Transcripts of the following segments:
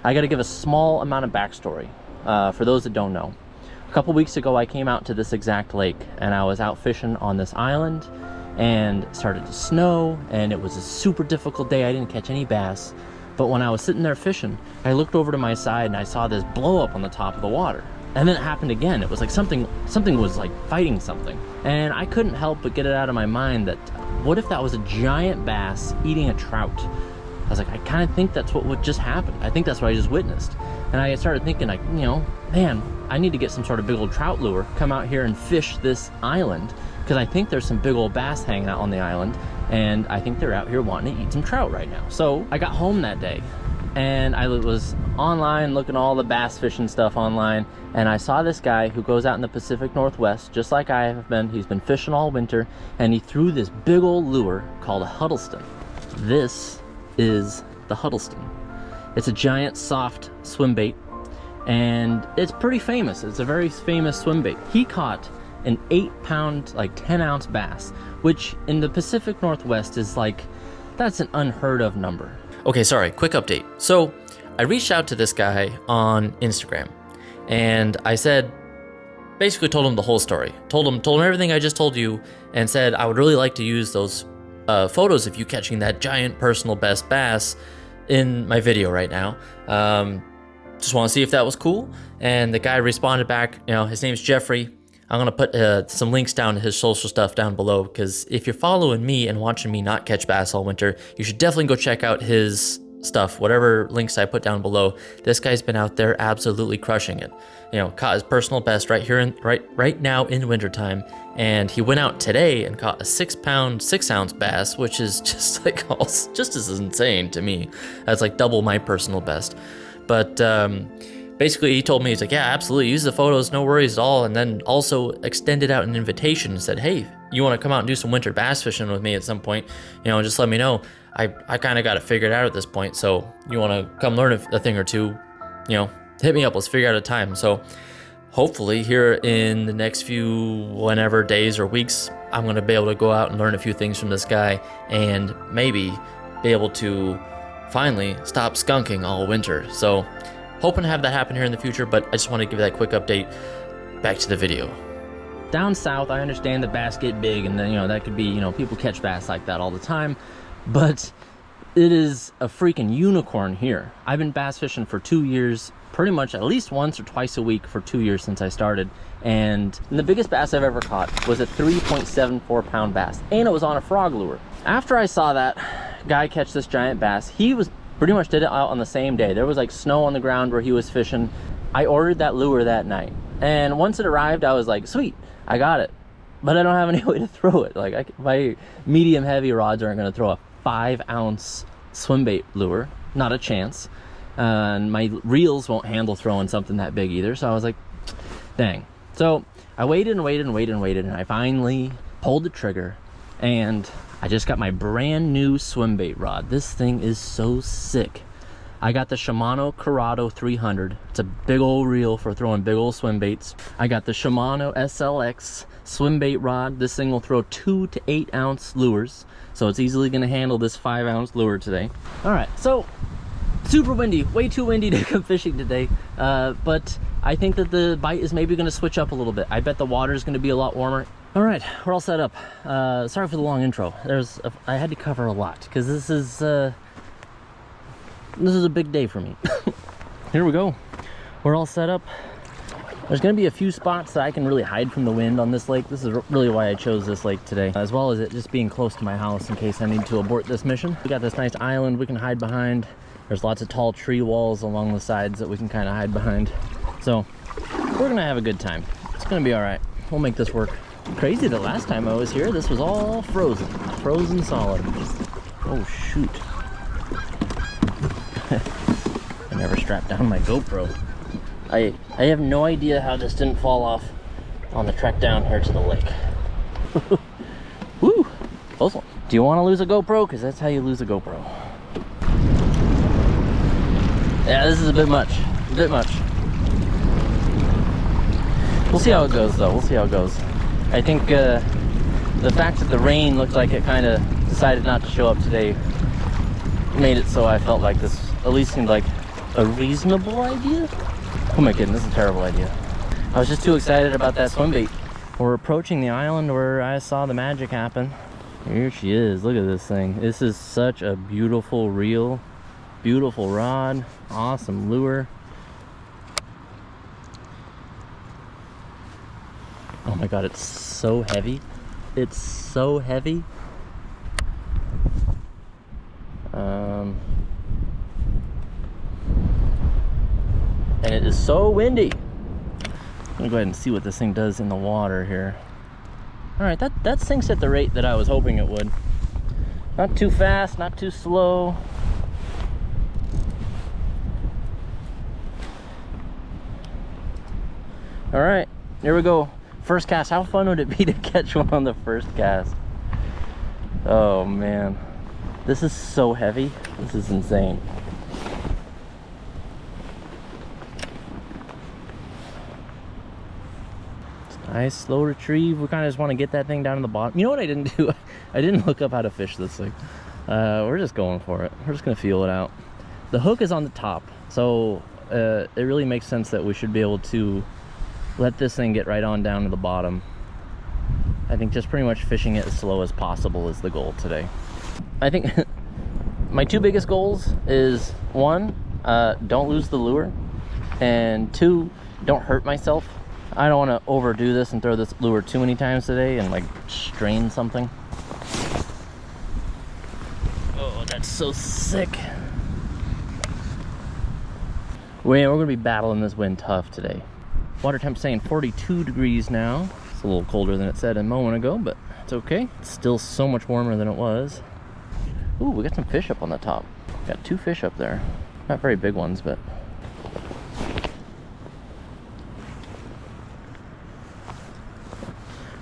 I got to give a small amount of backstory for those that don't know. A couple weeks ago, I came out to this exact lake, and I was out fishing on this island, and it started to snow, and it was a super difficult day. I didn't catch any bass, but when I was sitting there fishing, I looked over to my side and I saw this blow up on the top of the water. And then it happened again. It was like something was like fighting something. And I couldn't help but get it out of my mind that what if that was a giant bass eating a trout? I was like, I kind of think that's what would just happen. I think that's what I just witnessed. And I started thinking, like, you know, man, I need to get some sort of big old trout lure, come out here and fish this island, because I think there's some big old bass hanging out on the island, and I think they're out here wanting to eat some trout right now. So I got home that day, and I was online looking at all the bass fishing stuff online, and I saw this guy who goes out in the Pacific Northwest, just like I have been. He's been fishing all winter, and he threw this big old lure called a Huddleston. This is the Huddleston. It's a giant soft swim bait, and it's pretty famous. It's a very famous swim bait. He caught an 8-pound, like 10-ounce bass, which in the Pacific Northwest is like, that's an unheard of number. Okay, sorry, quick update. So I reached out to this guy on Instagram, and I said, basically told him the whole story. Told him everything I just told you, and said I would really like to use those photos of you catching that giant personal best bass in my video right now. Just want to see if that was cool. And the guy responded back, you know, his name's Geoffrey. I'm going to put some links down to his social stuff down below, because if you're following me and watching me not catch bass all winter, you should definitely go check out his stuff, whatever links I put down below. This guy's been out there absolutely crushing it. You know, caught his personal best right here in right now in wintertime, and he went out today and caught a 6-pound, 6-ounce bass, which is just like just as insane to me. That's like double my personal best. But basically, he told me, he's like, yeah, absolutely, use the photos, no worries at all. And then also extended out an invitation and said, hey, you want to come out and do some winter bass fishing with me at some point? You know, just let me know. I kind of got it figured out at this point. So you want to come learn a thing or two, you know, hit me up. Let's figure out a time. So hopefully here in the next few whenever days or weeks, I'm going to be able to go out and learn a few things from this guy, and maybe be able to finally stop skunking all winter. So hoping to have that happen here in the future, but I just want to give that quick update. Back to the video. Down south, I understand the bass get big, and then, you know, that could be, you know, people catch bass like that all the time, but it is a freaking unicorn here. I've been bass fishing for 2 years, pretty much at least once or twice a week for 2 years since I started, and the biggest bass I've ever caught was a 3.74 pound bass, and it was on a frog lure. After I saw that guy catch this giant bass, he was pretty much did it out on the same day. There was like snow on the ground where he was fishing. I ordered that lure that night, and once it arrived, I was like, sweet, I got it, but I don't have any way to throw it. Like, my medium heavy rods aren't going to throw a 5-ounce swim bait lure, not a chance, and my reels won't handle throwing something that big either. So I was like, dang. So I waited and waited and waited and waited, and I finally pulled the trigger, and I just got my brand new swim bait rod. This thing is so sick. I got the Shimano Corrado 300. It's a big old reel for throwing big old swim baits. I got the Shimano SLX swim bait rod. This thing will throw 2 to 8 ounce lures, so it's easily gonna handle this 5-ounce lure today. All right, so super windy, way too windy to come fishing today, but I think that the bite is maybe gonna switch up a little bit. I bet the water is gonna be a lot warmer. All right, we're all set up. Sorry for the long intro. I had to cover a lot because this is a big day for me. Here we go. We're all set up. There's gonna be a few spots that I can really hide from the wind on this lake. This is really why I chose this lake today, as well as it just being close to my house in case I need to abort this mission. We got this nice island we can hide behind. There's lots of tall tree walls along the sides that we can kind of hide behind. So we're gonna have a good time. It's gonna be all right. We'll make this work. Crazy that last time I was here, this was all frozen solid. Oh shoot. I never strapped down my GoPro. I have no idea how this didn't fall off on the trek down here to the lake. Woo, close one. Do you want to lose a GoPro? Because that's how you lose a GoPro. Yeah, this is a bit much. A bit much. We'll see how it goes though. We'll see how it goes. I think the fact that the rain looked like it kind of decided not to show up today made it so I felt like this at least seemed like a reasonable idea. Oh my goodness, this is a terrible idea. I was just too excited about that swim bait. We're approaching the island where I saw the magic happen. Here she is. Look at this thing. This is such a beautiful reel, beautiful rod, awesome lure. Oh my god, it's so heavy. It's so heavy. And it is so windy. I'm gonna go ahead and see what this thing does in the water here. All right, that sinks at the rate that I was hoping it would. Not too fast, not too slow. All right, here we go. First cast. How fun would it be to catch one on the first cast? Oh man, this is so heavy. This is insane. Nice slow retrieve. We kind of just want to get that thing down to the bottom. You know what I didn't do? I didn't look up how to fish this thing. We're just going for it. We're just gonna feel it out. The hook is on the top, so it really makes sense that we should be able to let this thing get right on down to the bottom. I think just pretty much fishing it as slow as possible is the goal today. I think my two biggest goals is one, don't lose the lure, and two, don't hurt myself. I don't want to overdo this and throw this lure too many times today and like strain something. Oh, that's so sick. We're gonna be battling this wind tough today. Water temp saying 42 degrees now. It's a little colder than it said a moment ago, but it's okay. It's still so much warmer than it was. Ooh, we got some fish up on the top. Got two fish up there. Not very big ones, but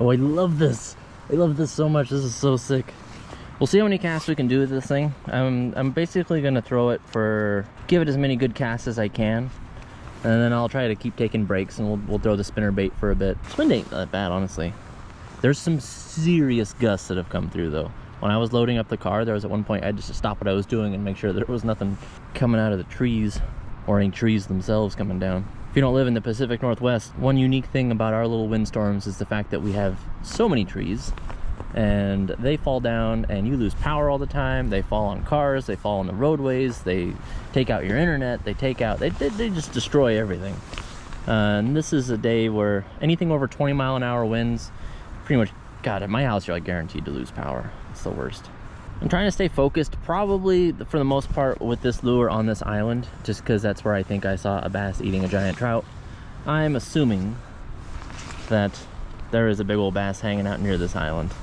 oh, I love this. I love this so much. This is so sick. We'll see how many casts we can do with this thing. I'm basically gonna throw it give it as many good casts as I can. And then I'll try to keep taking breaks and we'll throw the spinner bait for a bit. This wind ain't that bad, honestly. There's some serious gusts that have come through though. When I was loading up the car, there was at one point I had just to stop what I was doing and make sure there was nothing coming out of the trees or any trees themselves coming down. If you don't live in the Pacific Northwest, one unique thing about our little windstorms is the fact that we have so many trees and they fall down and you lose power all the time. They fall on cars, they fall on the roadways, they take out your internet, they just destroy everything. And this is a day where anything over 20-mile-an-hour winds, pretty much, God, at my house you're like guaranteed to lose power. It's the worst. I'm trying to stay focused probably for the most part with this lure on this island, just because that's where I think I saw a bass eating a giant trout. I'm assuming that there is a big old bass hanging out near this island.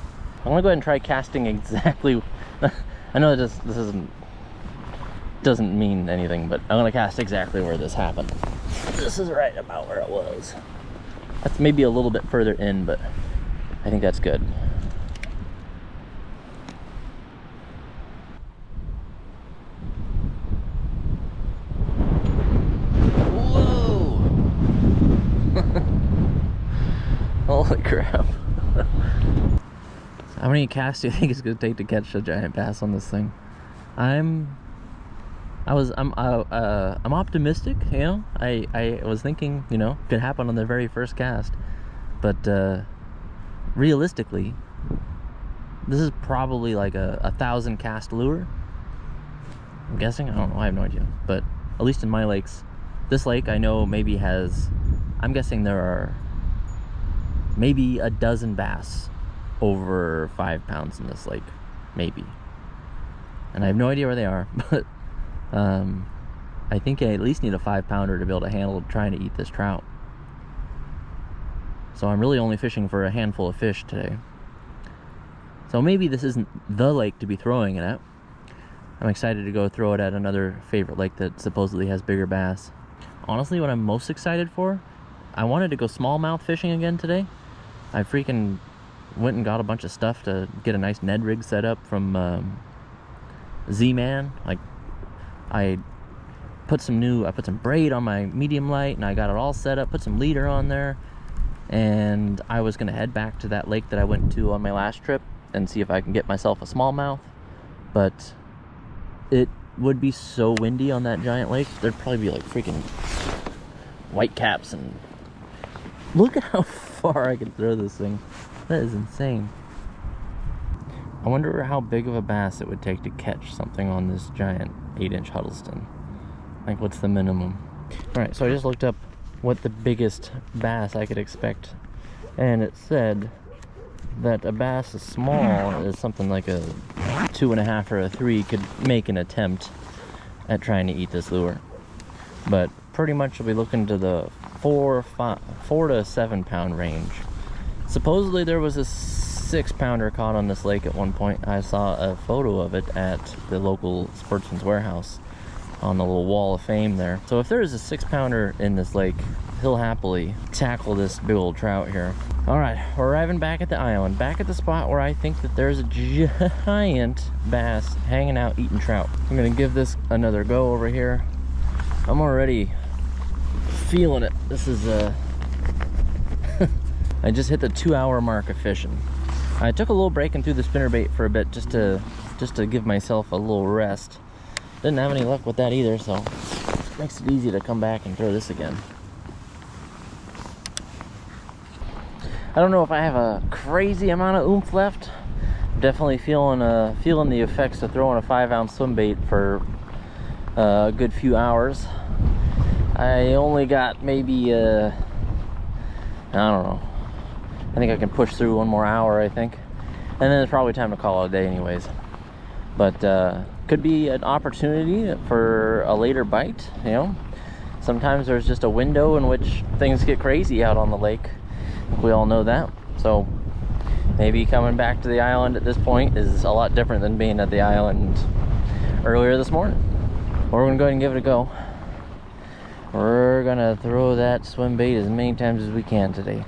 I want to go ahead and try casting exactly. I know this doesn't mean anything, but I'm going to cast exactly where this happened. This is right about where it was. That's maybe a little bit further in, but I think that's good. Whoa! Holy crap. How many casts do you think it's gonna take to catch a giant bass on this thing? I'm optimistic, you know. I was thinking, you know, it could happen on the very first cast, but realistically, this is probably like a 1,000 cast lure. I'm guessing. I don't know. I have no idea. But at least in my lakes, this lake I know maybe has. I'm guessing there are maybe a dozen bass over 5 pounds in this lake, maybe. And I have no idea where they are, but I think I at least need a 5-pounder to be able to handle trying to eat this trout. So I'm really only fishing for a handful of fish today. So maybe this isn't the lake to be throwing it at. I'm excited to go throw it at another favorite lake that supposedly has bigger bass. Honestly, what I'm most excited for, I wanted to go smallmouth fishing again today. I freaking went and got a bunch of stuff to get a nice Ned rig set up from Z-Man. Like, I put some braid on my medium light and I got it all set up, put some leader on there, and I was gonna head back to that lake that I went to on my last trip and see if I can get myself a smallmouth. But it would be so windy on that giant lake. There'd probably be like freaking white caps, and look at how far I can throw this thing. That is insane. I wonder how big of a bass it would take to catch something on this giant 8-inch Huddleston. Like, what's the minimum? Alright, so I just looked up what the biggest bass I could expect, and it said that a bass as small as something like a 2.5 or a 3 could make an attempt at trying to eat this lure. But pretty much we'll be looking to the 4 to 7 pound range. Supposedly there was a 6-pounder caught on this lake at one point. I saw a photo of it at the local Sportsman's Warehouse on the little wall of fame there. So if there is a 6-pounder in this lake, he'll happily tackle this big old trout here. All right, we're arriving back at the island, back at the spot where I think that there's a giant bass hanging out eating trout. I'm gonna give this another go over here. I'm already feeling it. This is I just hit the 2-hour mark of fishing. I took a little break and threw the spinnerbait for a bit just to give myself a little rest. Didn't have any luck with that either, so it makes it easy to come back and throw this again. I don't know if I have a crazy amount of oomph left. I'm definitely feeling the effects of throwing a 5-ounce swim bait for a good few hours. I only got maybe I don't know. I think I can push through one more hour, I think. And then it's probably time to call it a day anyways. But could be an opportunity for a later bite, you know. Sometimes there's just a window in which things get crazy out on the lake. We all know that. So maybe coming back to the island at this point is a lot different than being at the island earlier this morning. We're gonna go ahead and give it a go. We're gonna throw that swim bait as many times as we can today.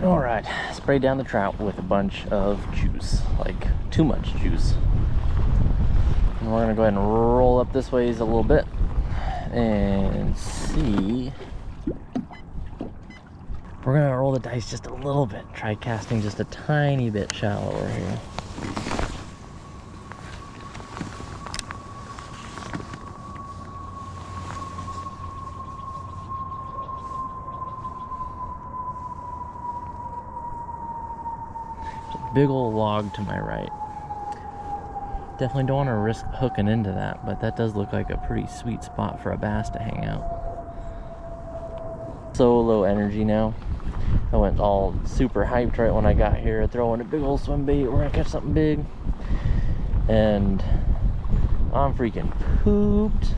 Alright, spray down the trout with a bunch of juice, like too much juice. And we're gonna go ahead and roll up this ways a little bit and see. We're gonna roll the dice just a little bit, try casting just a tiny bit shallower here. Big old log to my right. Definitely don't want to risk hooking into that, but that does look like a pretty sweet spot for a bass to hang out. So low energy now. I went all super hyped right when I got here, throwing a big old swim bait. We're gonna catch something big, and I'm freaking pooped.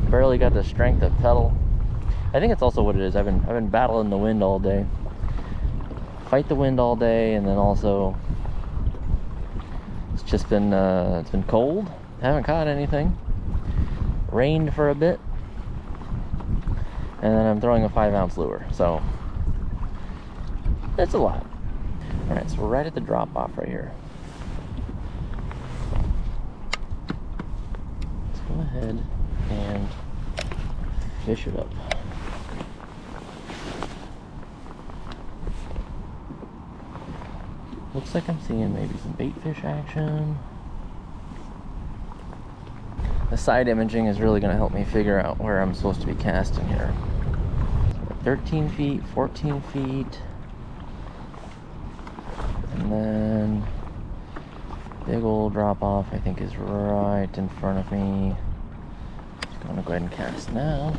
Barely got the strength of pedal. I think it's also what it is. I've been battling the wind all day. Fight the wind all day, and then also it's just been it's been cold. Haven't caught anything. Rained for a bit, and then I'm throwing a 5-ounce lure, so it's a lot. All right, so we're right at the drop off right here. Let's go ahead and fish it up. Looks like I'm seeing maybe some bait fish action. The side imaging is really going to help me figure out where I'm supposed to be casting here. So 13 feet, 14 feet. And then big old drop off I think is right in front of me. Just going to go ahead and cast now.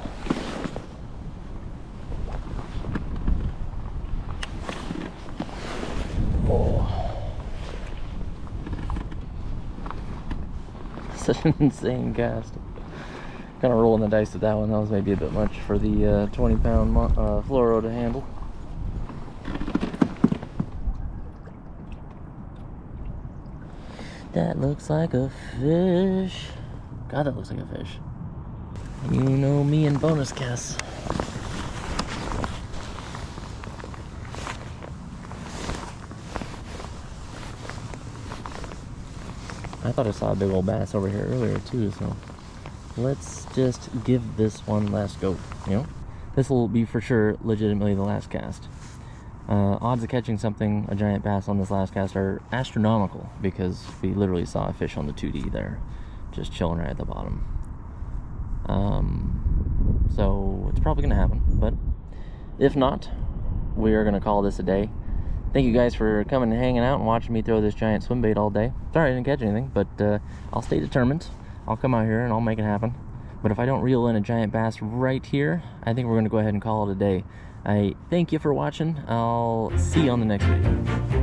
Such an insane cast. Kind of rolling the dice with that one. That was maybe a bit much for the 20-pound fluoro to handle. That looks like a fish. God, that looks like a fish. You know me and bonus casts. I thought I saw a big old bass over here earlier too, so let's just give this one last go, you know? This will be for sure legitimately the last cast. Odds of catching something, a giant bass on this last cast are astronomical because we literally saw a fish on the 2D there, just chilling right at the bottom. So it's probably gonna happen, but if not, we are gonna call this a day. Thank you guys for coming and hanging out and watching me throw this giant swim bait all day. Sorry I didn't catch anything, but I'll stay determined. I'll come out here and I'll make it happen. But if I don't reel in a giant bass right here, I think we're gonna go ahead and call it a day. I thank you for watching. I'll see you on the next video.